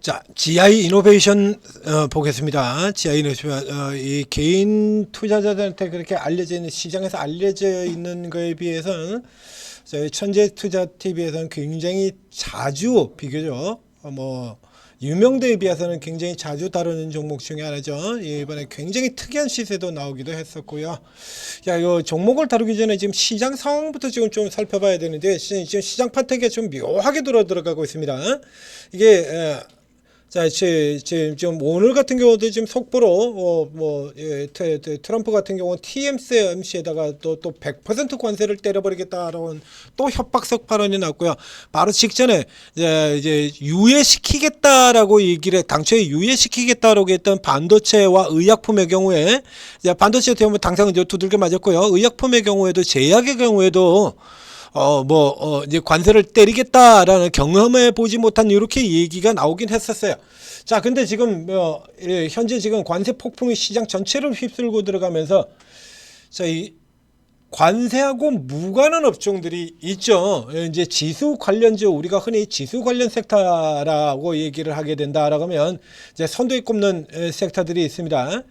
자, GI 이노베이션 보겠습니다. GI 이노베이션 이 개인 투자자들한테 그렇게 알려져 있는 시장에서 알려져 있는 거에 비해서는 저희 천재 투자 TV에서는 굉장히 자주 비교적 유명대에 비해서는 굉장히 자주 다루는 종목 중에 하나죠. 이번에 굉장히 특이한 시세도 나오기도 했었고요. 자, 이 종목을 다루기 전에 지금 시장 상황부터 지금 좀 살펴봐야 되는데 지금 시장 판택에 좀 묘하게 들어가고 있습니다. 이게 자, 지금 오늘 같은 경우도 지금 속보로 트럼프 같은 경우는 TSMC에다가 또 100% 관세를 때려버리겠다라는 또 협박성 발언이 났고요. 바로 직전에 이제 유예시키겠다라고 얘기를 당초에 유예시키겠다라고 했던 반도체와 의약품의 경우에 이제 반도체 때문에 당장은 이제 두들겨 맞았고요. 의약품의 경우에도 제약의 경우에도 이제 관세를 때리겠다라는 경험해 보지 못한 이렇게 얘기가 나오긴 했었어요. 자, 근데 지금, 현재 지금 관세 폭풍이 시장 전체를 휩쓸고 들어가면서, 자, 이 관세하고 무관한 업종들이 있죠. 이제 지수 관련주, 우리가 흔히 지수 관련 섹터라고 얘기를 하게 된다라고 하면, 이제 선두에 꼽는 섹터들이 있습니다.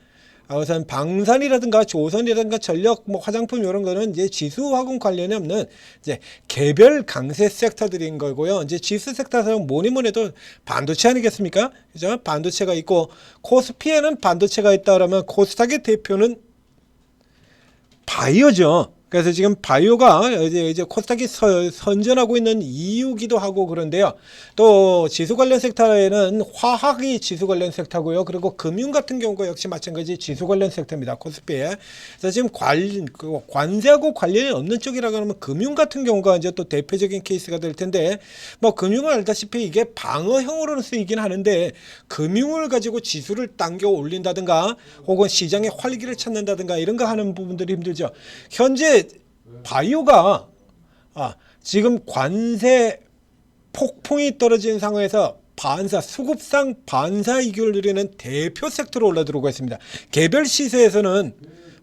우선 방산이라든가 조선이라든가 전력, 화장품 이런 거는 이제 지수하고는 관련이 없는 이제 개별 강세 섹터들인 거고요. 이제 지수 섹터에서 뭐니 해도 반도체 아니겠습니까? 그죠? 반도체가 있고 코스피에는 반도체가 있다 그러면 코스닥의 대표는 바이오죠. 그래서 지금 바이오가 이제 코스닥이 선전하고 있는 이유기도 하고 그런데요. 또 지수 관련 섹터에는 화학이 지수 관련 섹터고요. 그리고 금융 같은 경우가 역시 마찬가지 지수 관련 섹터입니다. 코스피에. 그래서 지금 관세하고 관련이 없는 쪽이라고 하면 금융 같은 경우가 이제 또 대표적인 케이스가 될 텐데, 금융은 알다시피 이게 방어형으로는 쓰이긴 하는데 금융을 가지고 지수를 당겨 올린다든가 혹은 시장의 활기를 찾는다든가 이런 거 하는 부분들이 힘들죠. 현재 바이오가 지금 관세 폭풍이 떨어진 상황에서 수급상 반사 이익을 누리는 대표 섹터로 올라들어오고 있습니다. 개별 시세에서는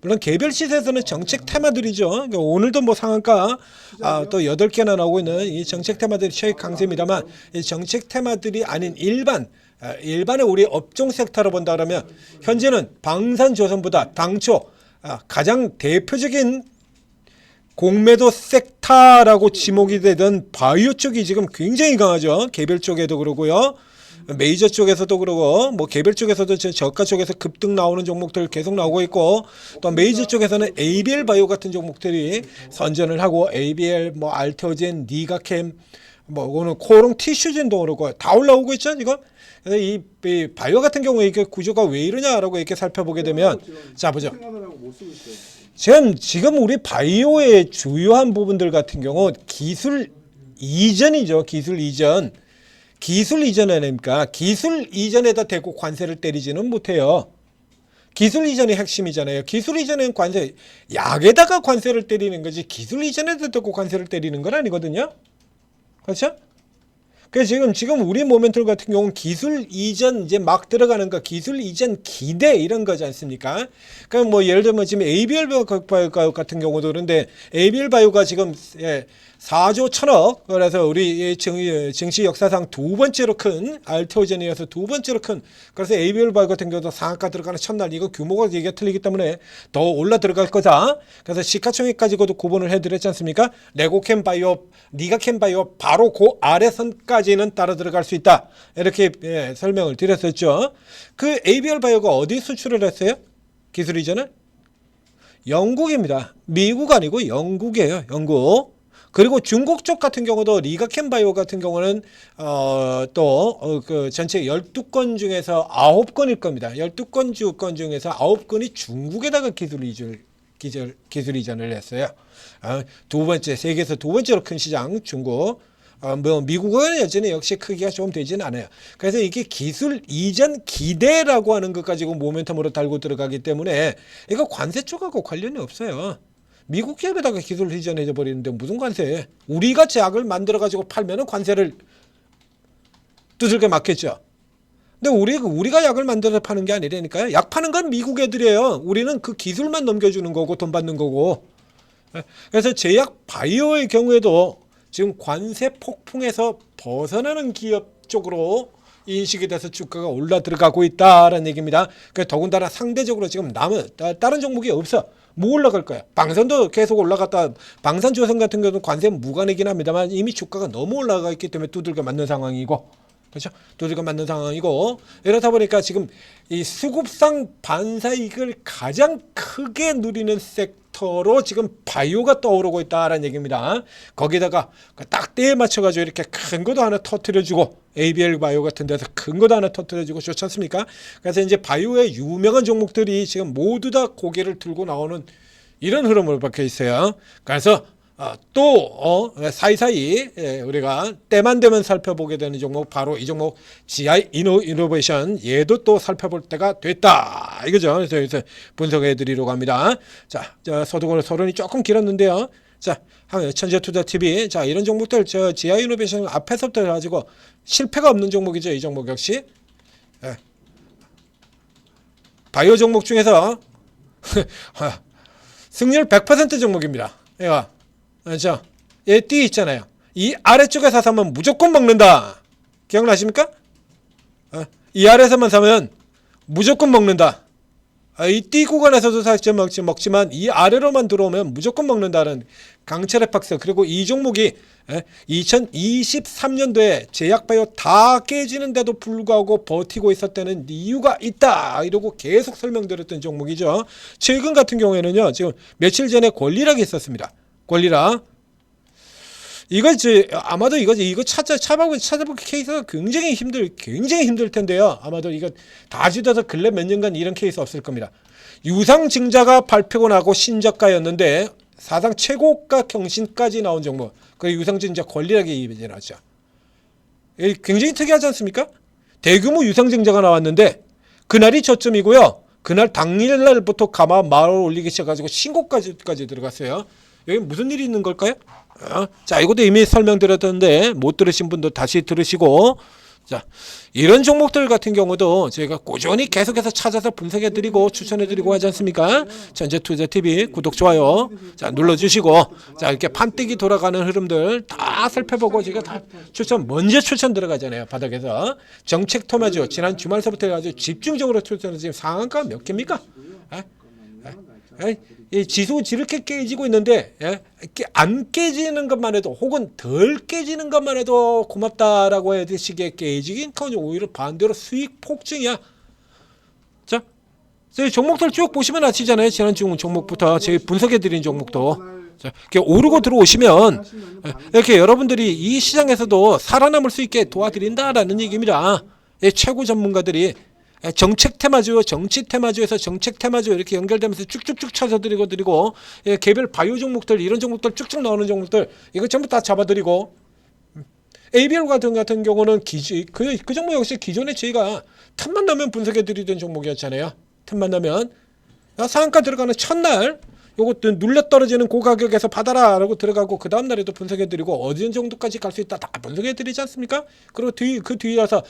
물론 개별 시세에서는 정책 테마들이죠. 그러니까 오늘도 상한가 또 8개나 나오고 있는 이 정책 테마들이 최익 강세입니다만 이 정책 테마들이 아닌 일반의 우리 업종 섹터로 본다 그러면 현재는 방산조선보다 당초 가장 대표적인 공매도 섹터라고 지목이 되던 바이오 쪽이 지금 굉장히 강하죠. 개별 쪽에도 그러고요. 메이저 쪽에서도 그러고 개별 쪽에서도 저가 쪽에서 급등 나오는 종목들 계속 나오고 있고 또 메이저 쪽에서는 ABL 바이오 같은 종목들이 선전을 하고 ABL 알테오젠, 니가캠 오늘 코롱 티슈젠도 그러고 다 올라오고 있죠, 지금. 그래서 이 바이오 같은 경우에 이게 구조가 왜 이러냐라고 이렇게 살펴보게 되면 자 보죠. 지금 우리 바이오의 주요한 부분들 같은 경우 기술 이전이죠. 기술 이전 아닙니까? 기술 이전에다 대고 관세를 때리지는 못해요. 기술 이전이 핵심이잖아요. 기술 이전은 관세, 약에다가 관세를 때리는 거지 기술 이전에다 대고 관세를 때리는 건 아니거든요. 그렇죠? 그래서 지금 우리 모멘텀 같은 경우는 기술 이전 이제 막 들어가는 거, 기술 이전 기대 이런 거지 않습니까? 그러니까 예를 들면 지금 ABL 바이오 같은 경우도 그런데 ABL 바이오가 지금 4조 1천억, 그래서 우리 증시 역사상 두 번째로 큰 알테오젠이어서 두 번째로 큰, 그래서 ABL 바이오 같은 경우도 상한가 들어가는 첫날 이거 규모가 얘기가 틀리기 때문에 더 올라 들어갈 거다. 그래서 시가총액 가지고도 구분을 해드렸지 않습니까? 레고캠 바이오, 니가캠 바이오 바로 그 아래 선까지는 따라 들어갈 수 있다. 이렇게 설명을 드렸었죠. 그 ABL 바이오가 어디 수출을 했어요? 기술 이전을? 영국입니다. 미국 아니고 영국이에요. 영국. 그리고 중국 쪽 같은 경우도 리가캠 바이오 같은 경우는 그 전체 12건 중에서 9건일 겁니다. 12건 주건 중에서 9건이 중국에다가 기술 이전을 했어요. 두 번째, 세계에서 두 번째로 큰 시장 중국. 미국은 여전히 역시 크기가 좀 되지는 않아요. 그래서 이게 기술 이전 기대라고 하는 것 가지고 모멘텀으로 달고 들어가기 때문에 이거 관세 쪽하고 관련이 없어요. 미국 기업에다가 기술 이전해져 버리는데 무슨 관세? 우리가 제약을 만들어 가지고 팔면은 관세를 두들겨 맞겠죠. 근데 우리가 약을 만들어서 파는 게 아니라니까요. 약 파는 건 미국 애들이에요. 우리는 그 기술만 넘겨주는 거고 돈 받는 거고. 그래서 제약 바이오의 경우에도 지금 관세 폭풍에서 벗어나는 기업 쪽으로 인식이 돼서 주가가 올라 들어가고 있다라는 얘기입니다. 더군다나 상대적으로 지금 남은 다른 종목이 없어. 뭐 올라갈 거야? 방산도 계속 올라갔다. 방산조선 같은 경우는 관세 무관이긴 합니다만 이미 주가가 너무 올라가 있기 때문에 두들겨 맞는 상황이고, 그렇죠? 두들겨 맞는 상황이고, 이렇다 보니까 지금 이 수급상 반사이익을 가장 크게 누리는 섹터로 지금 바이오가 떠오르고 있다라는 얘기입니다. 거기다가 딱 때에 맞춰가지고 이렇게 큰 것도 하나 터트려주고, ABL 바이오 같은 데서 큰 것도 하나 터트려주고 좋지 않습니까? 그래서 이제 바이오의 유명한 종목들이 지금 모두 다 고개를 들고 나오는 이런 흐름을 박혀 있어요. 그래서 또 사이사이 우리가 때만 되면 살펴보게 되는 종목, 바로 이 종목 GI 이노베이션, 얘도 또 살펴볼 때가 됐다 이거죠. 그래서 분석해 드리려고 합니다. 자, 서론이 조금 길었는데요. 자, 천재투자TV, 자, 이런 종목들 GI 이노베이션 앞에서부터 가지고 실패가 없는 종목이죠. 이 종목 역시 바이오 종목 중에서 승률 100% 종목입니다. 얘가 그렇죠? 얘 띠 있잖아요. 이 아래쪽에서 사면 무조건 먹는다. 기억나십니까? 이 아래에서만 사면 무조건 먹는다. 이 띠 구간에서도 사실 먹지만 이 아래로만 들어오면 무조건 먹는다는 강철의 박스. 그리고 이 종목이 2023년도에 제약바이오 다 깨지는데도 불구하고 버티고 있었다는 이유가 있다 이러고 계속 설명드렸던 종목이죠. 최근 같은 경우에는요, 지금 며칠 전에 권리락이 있었습니다. 권리락. 아마도 이거 찾아보기 케이스가 굉장히 힘들 텐데요. 아마도 이거 다 지어서 근래 몇 년간 이런 케이스 없을 겁니다. 유상증자가 발표가 나고 신저가였는데 사상 최고가 경신까지 나온 종목. 그 유상증자 권리락이 이제 나왔죠. 굉장히 특이하지 않습니까? 대규모 유상증자가 나왔는데 그날이 저점이고요. 그날 당일날부터 가마 말을 올리기 시작해가지고 신고까지 들어갔어요. 여기 무슨 일이 있는 걸까요? 자, 이것도 이미 설명드렸던데 못 들으신 분도 다시 들으시고, 자, 이런 종목들 같은 경우도 저희가 꾸준히 계속해서 찾아서 분석해드리고 추천해드리고 하지 않습니까? 천재투자TV 구독, 좋아요 자 눌러주시고, 자, 이렇게 판때기 돌아가는 흐름들 다 살펴보고 제가 다 먼저 추천 들어가잖아요. 바닥에서 정책 토마주 지난 주말서부터 해가지고 집중적으로 추천을, 지금 상한가 몇 개입니까? 이 지수 이렇게 깨지고 있는데 안 깨지는 것만 해도, 혹은 덜 깨지는 것만 해도 고맙다라고 해야 되시기에 깨지긴 커녕 오히려 반대로 수익 폭증이야. 자, 저희 종목들 쭉 보시면 아시잖아요. 지난 종목부터 저희 분석해드린 종목도. 자, 이렇게 오르고 들어오시면 이렇게 여러분들이 이 시장에서도 살아남을 수 있게 도와드린다라는 얘기입니다. 최고 전문가들이 정책 테마주, 정치 테마주에서 정책 테마주 이렇게 연결되면서 쭉쭉쭉 찾아드리고 개별 바이오 종목들, 이런 종목들 쭉쭉 나오는 종목들 이거 전부 다 잡아드리고, ABL 같은 경우는 그 종목 역시 기존에 저희가 틈만 나면 분석해드리던 종목이었잖아요. 틈만 나면 상한가 들어가는 첫날 요것도 눌려 떨어지는 고가격에서 받아라 라고 들어가고, 그 다음날에도 분석해드리고 어느 정도까지 갈 수 있다 다 분석해드리지 않습니까? 그리고 그 뒤에 와서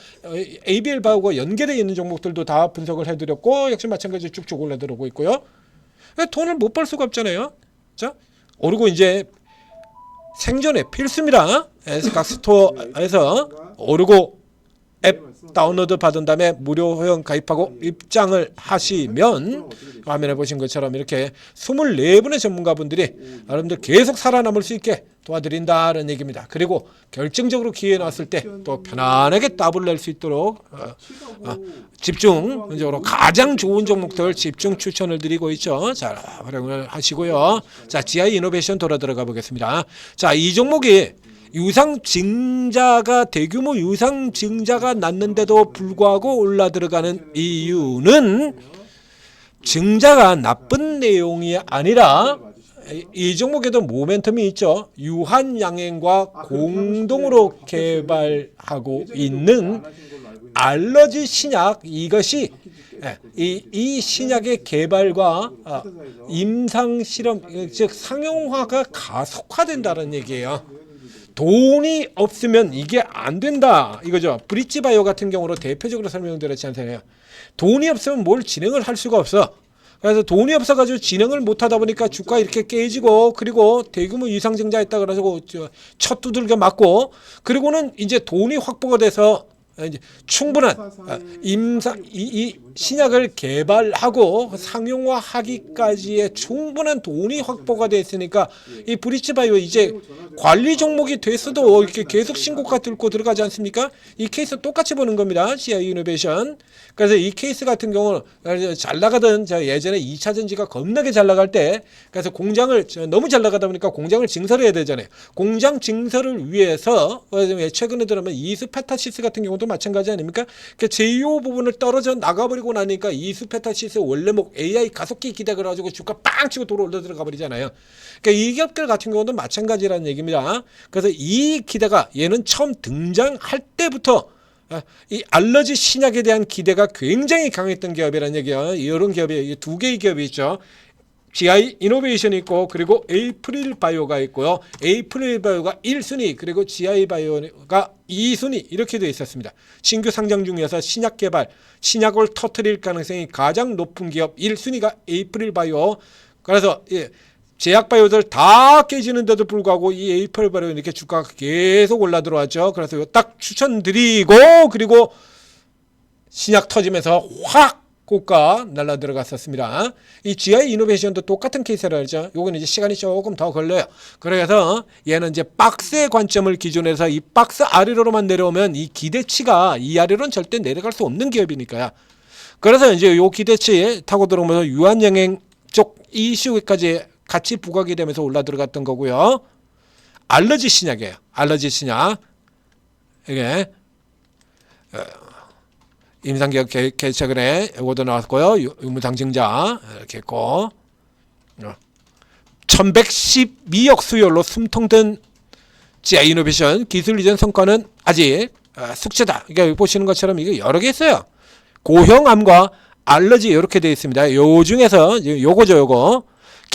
ABL 바이오가 연계되어 있는 종목들도 다 분석을 해드렸고, 역시 마찬가지로 쭉쭉 올라들어오고 있고요. 돈을 못 벌 수가 없잖아요. 자, 오르고 이제 생존에 필수입니다. SK스토어에서 오르고 앱 다운로드 받은 다음에 무료 회원 가입하고 입장을 하시면 화면에 보신 것처럼 이렇게 24분의 전문가분들이 여러분들 계속 살아남을 수 있게 도와드린다는 얘기입니다. 그리고 결정적으로 기회 나왔을 때 또 편안하게 답을 낼 수 있도록 집중적으로 가장 좋은 종목들 집중 추천을 드리고 있죠. 자, 활용을 하시고요. 자, GI 이노베이션 들어가 보겠습니다. 자, 이 종목이 대규모 유상증자가 났는데도 불구하고 올라 들어가는 이유는 증자가 나쁜 내용이 아니라 이 종목에도 모멘텀이 있죠. 유한양행과 공동으로 개발하고 있는 알러지 신약, 이것이 이 신약의 개발과 임상 실험, 즉 상용화가 가속화된다는 얘기예요. 돈이 없으면 이게 안 된다 이거죠. 브릿지바이오 같은 경우로 대표적으로 설명드렸지 않나요? 돈이 없으면 뭘 진행을 할 수가 없어. 그래서 돈이 없어가지고 진행을 못하다 보니까 주가 이렇게 깨지고, 그리고 대규모 유상증자 했다 그래가지고 첫 두들겨 맞고, 그리고는 이제 돈이 확보가 돼서 이제 충분한 이 신약을 개발하고 상용화하기까지의 충분한 돈이 확보가 됐으니까 이 브릿지바이오 이제 관리 종목이 됐어도 이렇게 계속 신고가 들고 들어가지 않습니까? 이 케이스 똑같이 보는 겁니다. CI 이노베이션. 그래서 이 케이스 같은 경우는 잘 나가던 예전에 2차 전지가 겁나게 잘 나갈 때 그래서 공장을 너무 잘 나가다 보니까 공장을 증설해야 되잖아요. 공장 증설을 위해서 최근에 들어면 이스페타시스 같은 경우도 마찬가지 아닙니까? 제이오 부분을 떨어져 나가버리고 나니까 이스페타시스 원래목 AI 가속기 기대가 가지고 주가 빵 치고 돌아 올라 들어가 버리잖아요. 그러니까 이 기업들 같은 경우도 마찬가지라는 얘기입니다. 그래서 이 기대가 얘는 처음 등장할 때부터 이 알러지 신약에 대한 기대가 굉장히 강했던 기업이라는 얘기예요. 이런 기업이 두 개의 기업이 있죠. GI 이노베이션이 있고 그리고 에이프릴 바이오가 있고요. 에이프릴 바이오가 1순위 그리고 GI 바이오가 2순위 이렇게 되어 있었습니다. 신규 상장 중에서 신약 개발, 신약을 터뜨릴 가능성이 가장 높은 기업 1순위가 에이프릴 바이오. 그래서 제약 바이오들 다 깨지는데도 불구하고 이 에이프릴 바이오 이렇게 주가가 계속 올라 들어왔죠. 그래서 딱 추천드리고 그리고 신약 터지면서 확 고가 날라 들어갔었습니다. 이 GI 이노베이션도 똑같은 케이스라 하죠. 요건 이제 시간이 조금 더 걸려요. 그래서 얘는 이제 박스의 관점을 기준으로 해서 이 박스 아래로만 내려오면 이 기대치가 이 아래로는 절대 내려갈 수 없는 기업이니까요. 그래서 이제 요 기대치에 타고 들어오면서 유한영행 쪽 이슈까지 같이 부각이 되면서 올라 들어갔던 거고요. 알러지 신약이에요. 알러지 신약. 이게 임상기업 개최근에 이것도 나왔고요. 유무상증자 이렇게 있고 1112억 수요로 숨통든 GI 이노베이션 기술 이전 성과는 아직 숙제다. 그러니까 보시는 것처럼 이게 여러 개 있어요. 고형암과 알러지 이렇게 되어 있습니다. 요 중에서 요거죠, 요거.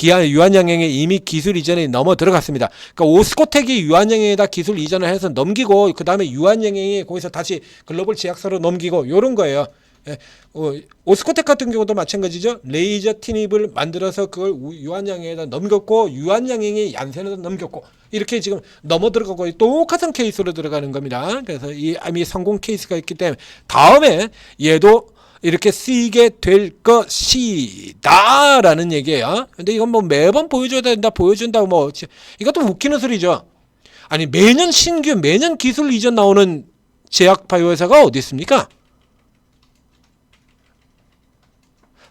유한양행에 이미 기술 이전에 넘어 들어갔습니다. 그러니까 오스코텍이 유한양행에다 기술 이전을 해서 넘기고 그 다음에 유한양행이 거기서 다시 글로벌 제약사로 넘기고 요런 거예요. 오스코텍 같은 경우도 마찬가지죠. 레이저 티닙을 만들어서 그걸 유한양행에다 넘겼고 유한양행이 얀센에다 넘겼고 이렇게 지금 넘어 들어가고 똑같은 케이스로 들어가는 겁니다. 그래서 이미 성공 케이스가 있기 때문에 다음에 얘도 이렇게 쓰이게 될 것이다 라는 얘기예요. 근데 이건 뭐 매번 보여줘야 된다 보여준다고 뭐 이것도 웃기는 소리죠. 아니 매년 신규 매년 기술 이전 나오는 제약 바이오 회사가 어디 있습니까?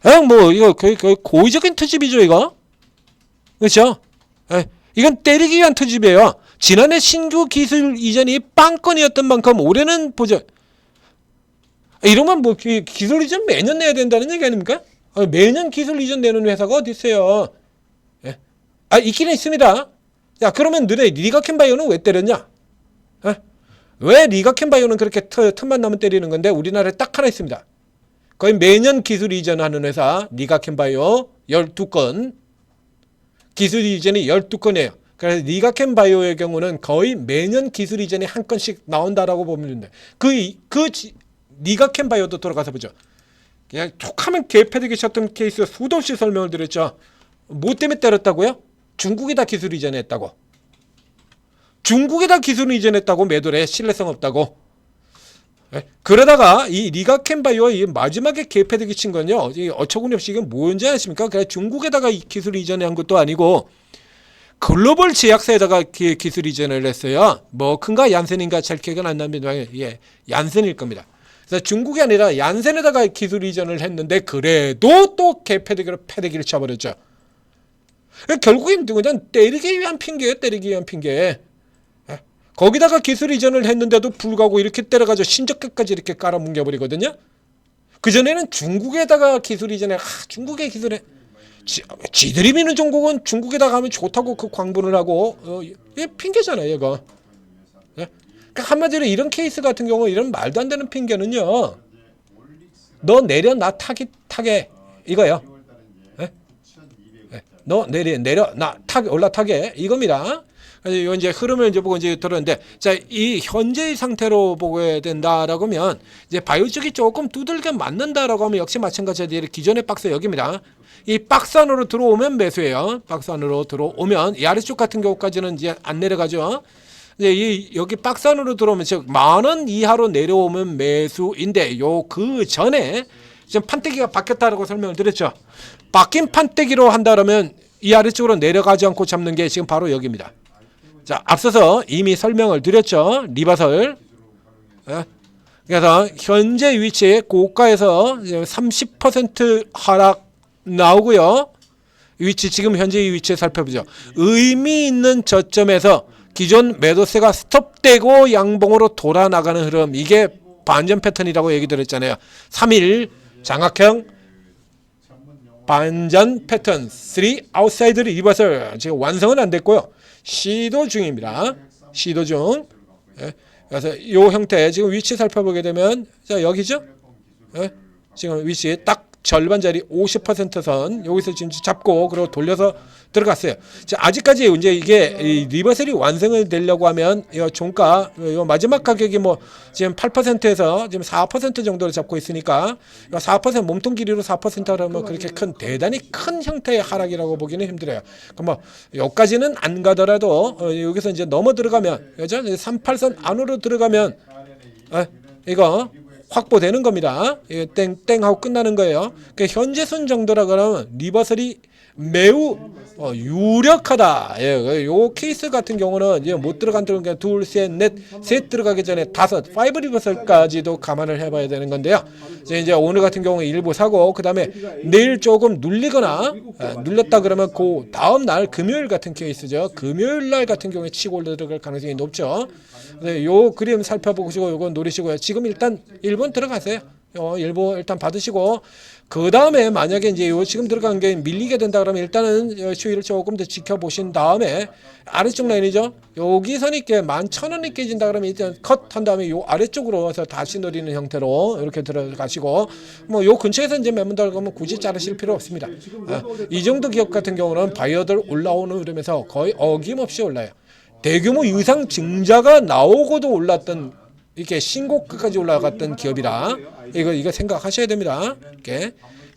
그냥 뭐 이거 거의 고의적인 투집이죠 이거. 그렇죠? 이건 때리기 위한 투집이에요. 지난해 신규 기술 이전이 빵건이었던 만큼 올해는 보죠. 이러면 뭐 기술 이전 매년 내야 된다는 얘기 아닙니까? 매년 기술 이전 내는 회사가 어디 있어요? 예? 있기는 있습니다. 야 그러면 너네 리가켄바이오는 왜 때렸냐? 왜 리가켄바이오는 그렇게 틈만 나면 때리는 건데 우리나라에 딱 하나 있습니다. 거의 매년 기술 이전하는 회사 리가켄바이오 12건 기술 이전이 12건이에요. 그래서 리가켄바이오의 경우는 거의 매년 기술 이전이 한 건씩 나온다라고 보면 됩니다. 리가켄바이오도 돌아가서 보죠. 그냥 툭하면 개패되게 쳤던 케이스 수도 없이 설명을 드렸죠. 뭐 때문에 때렸다고요? 중국에다 기술 이전했다고. 중국에다 기술 이전했다고 매도를 해. 신뢰성 없다고. 그러다가 이 리가켄바이오가 이 마지막에 개패되게 친 건요. 어처구니 없이 이건 뭔지 아십니까? 그냥 중국에다가 이 기술 이전한 것도 아니고 글로벌 제약사에다가 기술 이전을 했어요. 뭐 큰가 얀센인가 잘 기억은 안 납니다. 예, 얀센일 겁니다. 그래서 중국이 아니라 얀센에다가 기술 이전을 했는데 그래도 또 개패대기로 패대기를 쳐버렸죠. 결국엔 그냥 때리기 위한 핑계예요. 때리기 위한 핑계. 거기다가 기술 이전을 했는데도 불구하고 이렇게 때려가지고 신적끝까지 이렇게 깔아뭉겨버리거든요. 그전에는 중국에다가 기술 이전에 중국의 기술에 지들이 미는 종국은 중국에다가 하면 좋다고 그 광분을 하고 이게 핑계잖아요. 얘가. 그러니까 한마디로 이런 케이스 같은 경우 이런 말도 안 되는 핑계는요. 너 내려 나 타게 이거예요. 너 내려 나 타게 올라타게 이겁니다. 그래서 이제 흐름을 이제 보고 이제 들었는데 자, 이 현재의 상태로 보게 된다라고 하면 이제 바이오 쪽이 조금 두들겨 맞는다라고 하면 역시 마찬가지로 기존의 박스 여기입니다. 이 박스 안으로 들어오면 매수예요. 박스 안으로 들어오면 이 아래쪽 같은 경우까지는 이제 안 내려가죠. 이제 여기 박스 안으로 들어오면 즉 10,000원 이하로 내려오면 매수인데 요 그 전에 지금 판때기가 바뀌었다라고 설명을 드렸죠. 바뀐 판때기로 한다면 이 아래쪽으로 내려가지 않고 잡는 게 지금 바로 여기입니다. 자, 앞서서 이미 설명을 드렸죠. 리버설. 그래서 현재 위치 고가에서 30% 하락 나오고요. 위치 지금 현재 이 위치에 살펴보죠. 의미 있는 저점에서 기존 매도세가 스톱되고 양봉으로 돌아 나가는 흐름, 이게 반전 패턴이라고 얘기 드렸잖아요. 3일 장악형 반전 패턴 3 아웃사이드 리버설 지금 완성은 안 됐고요. 시도 중입니다. 시도 중. 그래서 이 형태 지금 위치 살펴보게 되면 자 여기죠. 지금 위치 딱 절반 자리 50%선 여기서 지금 잡고 그리고 돌려서 들어갔어요. 자, 아직까지 이제 이게 리버설이 완성을 되려고 하면 이 종가 이 마지막 가격이 뭐 지금 8%에서 지금 4% 정도를 잡고 있으니까 4% 몸통 길이로 4%라면 그렇게 큰 대단히 큰 형태의 하락이라고 보기는 힘들어요. 그럼 뭐 여기까지는 안 가더라도 여기서 이제 넘어 들어가면 그죠? 38선 안으로 들어가면 이거 확보되는 겁니다. 땡땡 하고 끝나는 거예요. 그러니까 현재 순 정도라 그러면 리버설이 매우 유력하다. 요 케이스 같은 경우는 이제 못 들어간다는 게 둘, 셋, 넷 들어가기 전에 5, 5 리버설까지도 감안을 해봐야 되는 건데요. 이제 오늘 같은 경우는 일부 사고 그 다음에 내일 조금 눌리거나 눌렸다 그러면 그 다음 날 금요일 같은 케이스죠. 금요일 날 같은 경우에 치고 들어갈 가능성이 높죠. 요 그림 살펴보시고 요거 노리시고요. 지금 일단 1번 들어가세요. 일부 일단 받으시고 그 다음에 만약에 이제 요 지금 들어간 게 밀리게 된다 그러면 일단은 추이를 조금 더 지켜보신 다음에 아래쪽 라인이죠. 여기 선이 깨 11,000원이 깨진다 그러면 일단 컷한 다음에 요 아래쪽으로 해서 다시 노리는 형태로 이렇게 들어가시고 뭐 요 근처에서 이제 매문 들어가면 굳이 자르실 필요 없습니다. 이 정도 기업 같은 경우는 바이어들 올라오는 흐름에서 거의 어김없이 올라요. 대규모 유상 증자가 나오고도 올랐던 이렇게 신고가까지 올라갔던 기업이라 이거 생각하셔야 됩니다. 이렇게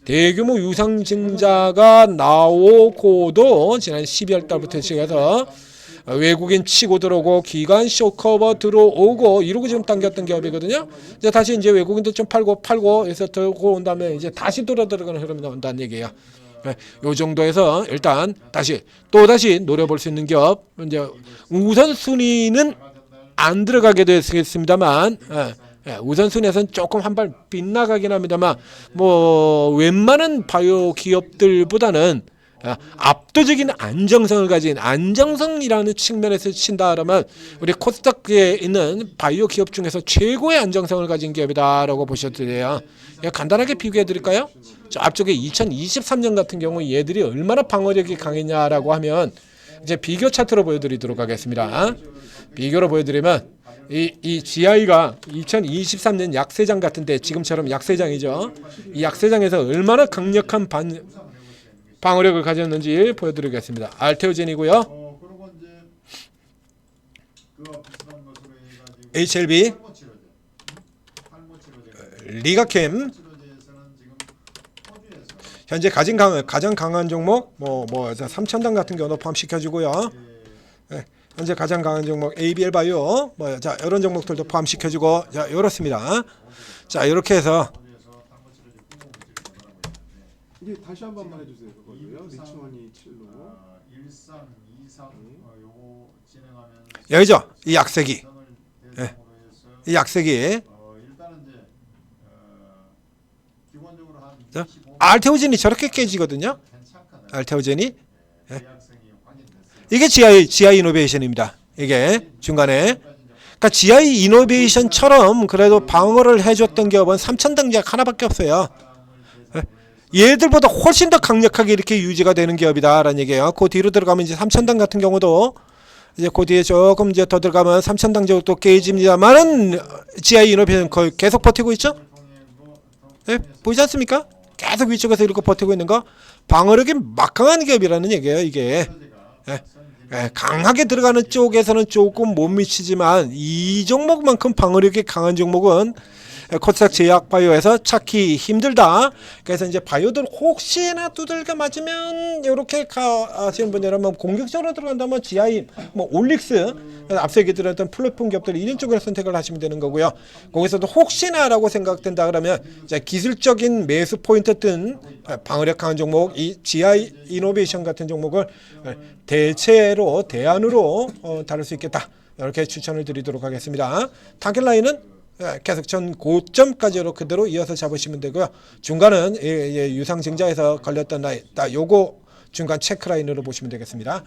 대규모 유상 증자가 나오고도 지난 12월 달부터 시작해서 외국인 치고 들어오고 기관 쇼커버 들어오고 이러고 지금 당겼던 기업이거든요. 이제 다시 이제 외국인도 좀 팔고 해서 들고 온 다음에 이제 다시 들어가는 흐름이 나온다는 얘기예요. 요 정도에서 일단 다시 노려볼 수 있는 기업 이제 우선순위는 안 들어가게 되겠습니다만 우선순위에서는 조금 한 발 빗나가긴 합니다만 뭐 웬만한 바이오 기업들보다는 압도적인 안정성을 가진 안정성이라는 측면에서 친다라면 우리 코스닥에 있는 바이오 기업 중에서 최고의 안정성을 가진 기업이다라고 보셔도 돼요. 간단하게 비교해 드릴까요? 저 앞쪽에 2023년 같은 경우 얘들이 얼마나 방어력이 강했냐라고 하면 이제 비교 차트로 보여드리도록 하겠습니다. 비교로 보여드리면 이 GI가 2023년 약세장 같은데 지금처럼 약세장이죠. 이 약세장에서 얼마나 강력한 방어력을 가졌는지 보여드리겠습니다. 알테오젠이고요. HLB, 리가캠. 현재 가장 강한 종목 뭐 3,000단 같은 경우도 포함시켜주고요. 현재 가장 강한 종목 ABL 바이오 자 이런 종목들도 포함시켜주고 자 이렇습니다. 자 이렇게 해서 이게 다시 한 번만 해주세요. 그거요. 리치원이 7로 1323 요거 진행하면 여기죠. 이 약세기. 이 약세기. 일단은 이제 기본적으로 한 자, 알테오젠이 저렇게 깨지거든요. 괜찮거든요. 알테오젠이 계약성이 확인됐어요. 이게 GI 이노베이션입니다. 이게 중간에 그러니까 GI 이노베이션처럼 그래도 방어를 해줬던 기업은 3,000단작 하나밖에 없어요. 얘들보다 훨씬 더 강력하게 이렇게 유지가 되는 기업이다라는 얘기예요. 그 뒤로 들어가면 이제 3,000단 같은 경우도 이제 그 뒤에 조금 이제 더 들어가면 3,000단 정도 깨집니다만은 GI 이노베이션 거의 계속 버티고 있죠. 보이지 않습니까? 계속 위쪽에서 이렇게 버티고 있는 거 방어력이 막강한 기업이라는 얘기예요. 이게 강하게 들어가는 쪽에서는 조금 못 미치지만 이 종목만큼 방어력이 강한 종목은 코스닥 제약바이오에서 찾기 힘들다. 그래서 이제 바이오들 혹시나 두들겨 맞으면 이렇게 가시는 분이라면 공격적으로 들어간다면 GI, 뭐 올릭스, 앞서 얘기 드렸던 플랫폼 기업들 이런 쪽으로 선택을 하시면 되는 거고요. 거기서도 혹시나라고 생각된다 그러면 이제 기술적인 매수 포인트 뜬 방어력 강한 종목, 이 GI 이노베이션 같은 종목을 대체로 대안으로 다룰 수 있겠다. 이렇게 추천을 드리도록 하겠습니다. 타겟 라인은 계속 전 고점까지로 그대로 이어서 잡으시면 되고요. 중간은 유상증자에서 걸렸던 라인, 요거 중간 체크 라인으로 보시면 되겠습니다.